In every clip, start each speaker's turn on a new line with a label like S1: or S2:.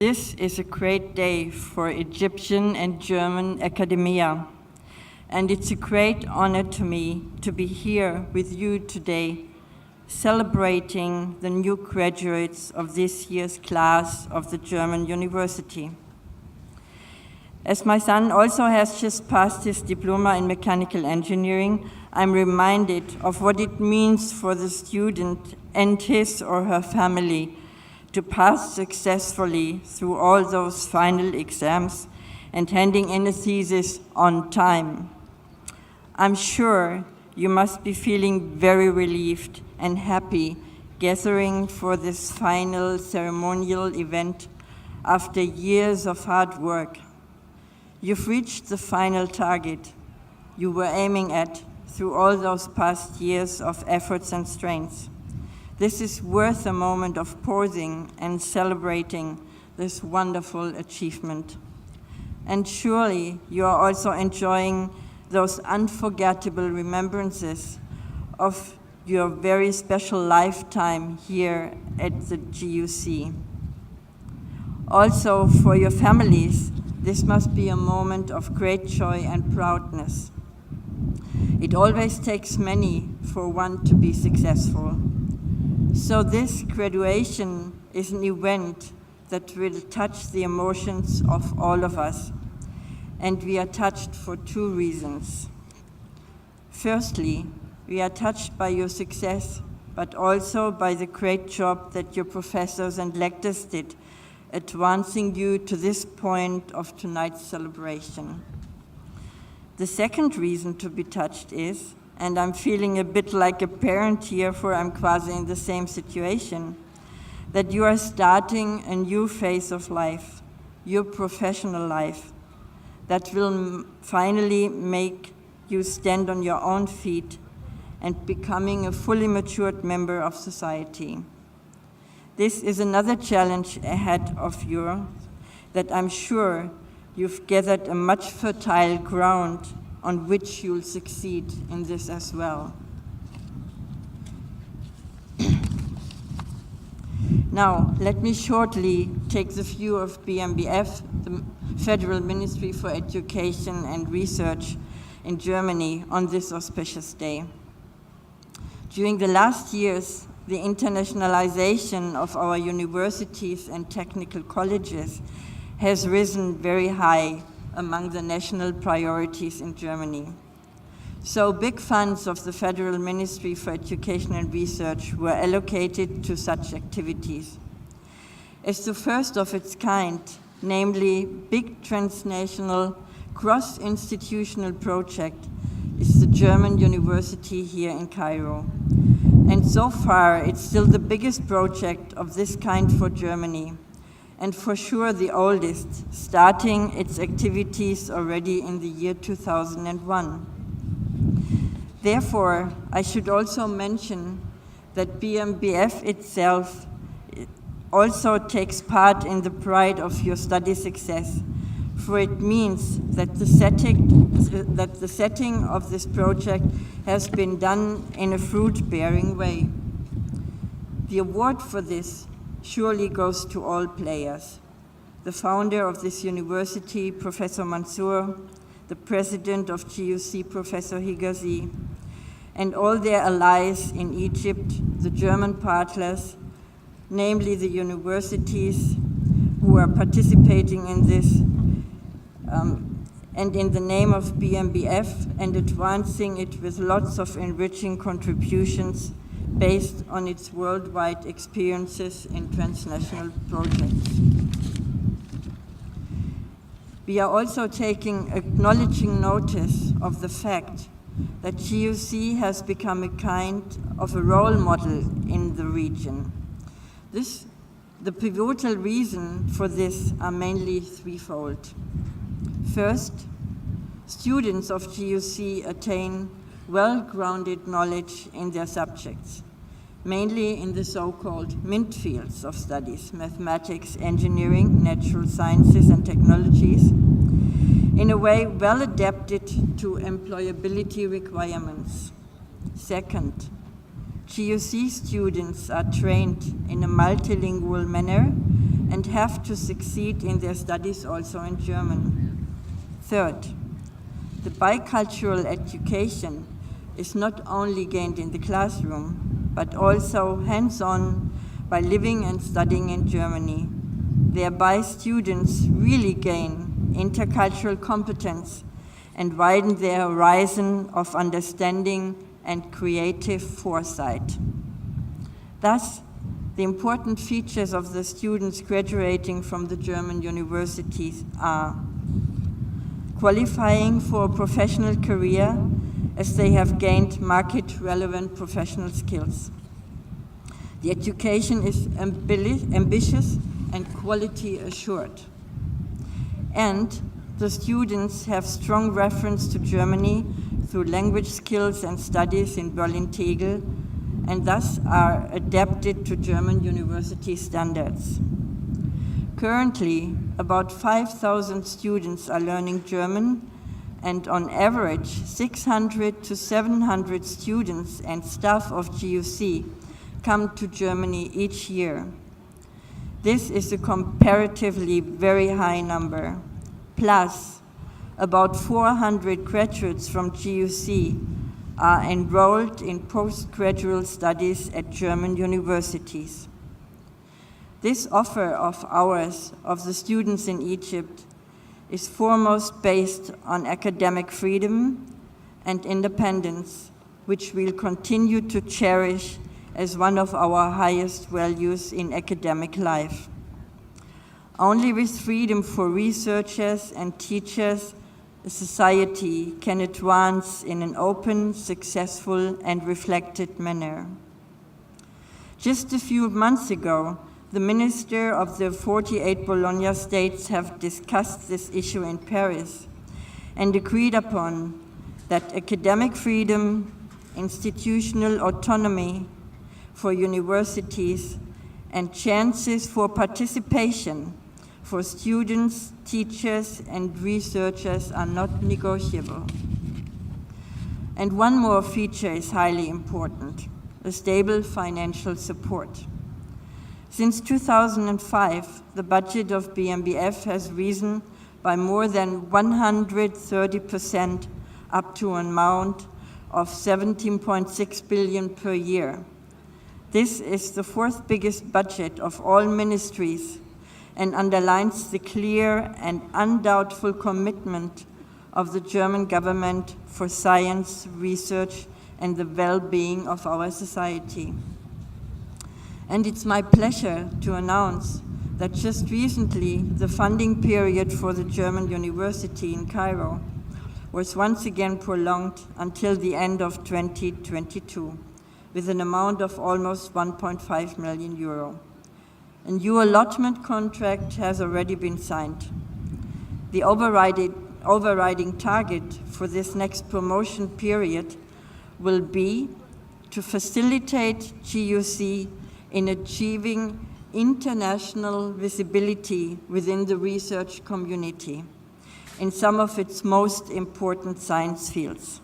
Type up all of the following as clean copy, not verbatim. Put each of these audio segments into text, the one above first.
S1: This is a great day for Egyptian and German academia, and it's a great honor to me to be here with you today, celebrating the new graduates of this year's class of the German University. As my son also has just passed his diploma in mechanical engineering, I'm reminded of what it means for the student and his or her family to pass successfully through all those final exams and handing in a thesis on time. I'm sure you must be feeling very relieved and happy gathering for this final ceremonial event after years of hard work. You've reached the final target you were aiming at through all those past years of efforts and strengths. This is worth a moment of pausing and celebrating this wonderful achievement. And surely you are also enjoying those unforgettable remembrances of your very special lifetime here at the GUC. Also for your families, this must be a moment of great joy and proudness. It always takes many for one to be successful. So this graduation is an event that will touch the emotions of all of us, and we are touched for two reasons. Firstly, we are touched by your success, but also by the great job that your professors and lectors did, advancing you to this point of tonight's celebration. The second reason to be touched is, and I'm feeling a bit like a parent here, for I'm quasi in the same situation, that you are starting a new phase of life, your professional life, that will finally make you stand on your own feet and becoming a fully matured member of society. This is another challenge ahead of you that I'm sure you've gathered a much fertile ground on which you'll succeed in this as well. Now, let me shortly take the view of BMBF, the Federal Ministry for Education and Research in Germany, on this auspicious day. During the last years, the internationalization of our universities and technical colleges has risen very high among the national priorities in Germany. So big funds of the Federal Ministry for Education and Research were allocated to such activities. As the first of its kind, namely big transnational cross-institutional project, is the German University here in Cairo. And so far, it's still the biggest project of this kind for Germany, and for sure the oldest, starting its activities already in the year 2001. Therefore, I should also mention that BMBF itself also takes part in the pride of your study success, for it means that the setting of this project has been done in a fruit-bearing way. The award for this surely goes to all players. The founder of this university, Professor Mansour, the president of GUC, Professor Higazi, and all their allies in Egypt, the German partners, namely the universities who are participating in this, and in the name of BMBF, and advancing it with lots of enriching contributions based on its worldwide experiences in transnational projects. We are also acknowledging notice of the fact that GUC has become a kind of a role model in the region. The pivotal reason for this are mainly threefold. First, students of GUC attain well-grounded knowledge in their subjects, mainly in the so-called MINT fields of studies, mathematics, engineering, natural sciences, and technologies, in a way well adapted to employability requirements. Second, GUC students are trained in a multilingual manner and have to succeed in their studies also in German. Third, the bicultural education is not only gained in the classroom, but also hands-on by living and studying in Germany. Thereby students really gain intercultural competence and widen their horizon of understanding and creative foresight. Thus, the important features of the students graduating from the German universities are qualifying for a professional career as they have gained market-relevant professional skills. The education is ambitious and quality assured. And the students have strong reference to Germany through language skills and studies in Berlin-Tegel, and thus are adapted to German university standards. Currently, about 5,000 students are learning German, and on average, 600 to 700 students and staff of GUC come to Germany each year. This is a comparatively very high number. Plus, about 400 graduates from GUC are enrolled in postgraduate studies at German universities. This offer of ours of the students in Egypt is foremost based on academic freedom and independence, which we'll continue to cherish as one of our highest values in academic life. Only with freedom for researchers and teachers, a society can advance in an open, successful, and reflected manner. Just a few months ago, the minister of the 48 Bologna states have discussed this issue in Paris and agreed upon that academic freedom, institutional autonomy for universities, and chances for participation for students, teachers, and researchers are not negotiable. And one more feature is highly important: a stable financial support. Since 2005, the budget of BMBF has risen by more than 130%, up to an amount of 17.6 billion per year. This is the fourth biggest budget of all ministries and underlines the clear and undoubtful commitment of the German government for science, research, and the well-being of our society. And it's my pleasure to announce that just recently the funding period for the German university in Cairo was once again prolonged until the end of 2022, with an amount of almost 1.5 million euro. A new allotment contract has already been signed. The overriding target for this next promotion period will be to facilitate GUC in achieving international visibility within the research community in some of its most important science fields.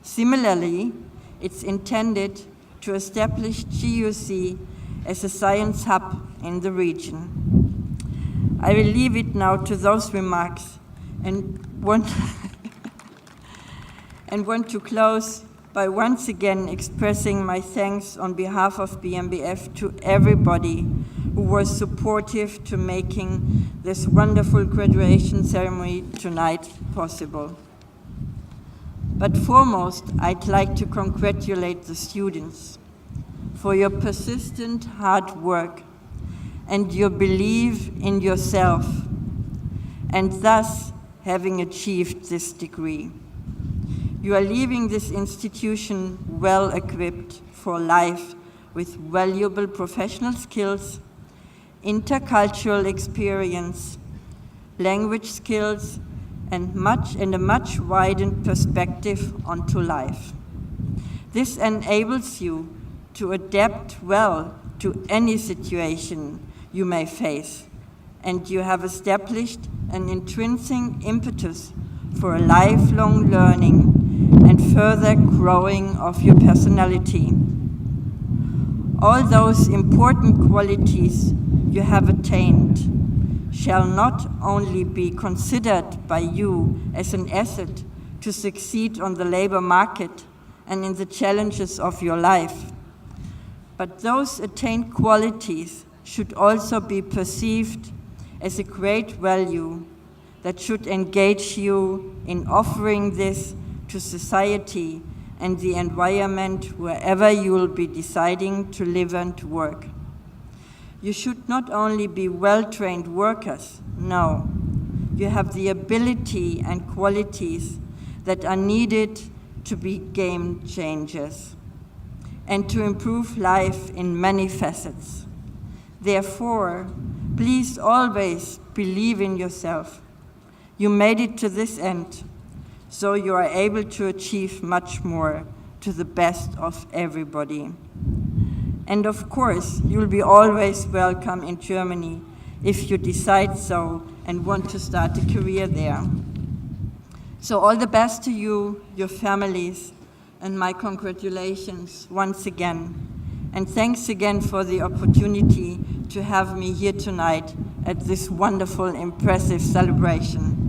S1: Similarly, it's intended to establish GUC as a science hub in the region. I will leave it now to those remarks and want to close by once again expressing my thanks on behalf of BMBF to everybody who was supportive to making this wonderful graduation ceremony tonight possible. But foremost, I'd like to congratulate the students for your persistent hard work and your belief in yourself, and thus having achieved this degree. You are leaving this institution well equipped for life with valuable professional skills, intercultural experience, language skills, and a much widened perspective onto life. This enables you to adapt well to any situation you may face, and you have established an intrinsic impetus for a lifelong learning and further growing of your personality. all those important qualities you have attained shall not only be considered by you as an asset to succeed on the labor market and in the challenges of your life, but those attained qualities should also be perceived as a great value that should engage you in offering this to society and the environment wherever you will be deciding to live and to work. You should not only be well-trained workers, no, you have the ability and qualities that are needed to be game changers and to improve life in many facets. Therefore, please always believe in yourself. You made it to this end, so you are able to achieve much more to the best of everybody. And of course, you'll be always welcome in Germany if you decide so and want to start a career there. So all the best to you, your families, and my congratulations once again. And thanks again for the opportunity to have me here tonight at this wonderful, impressive celebration.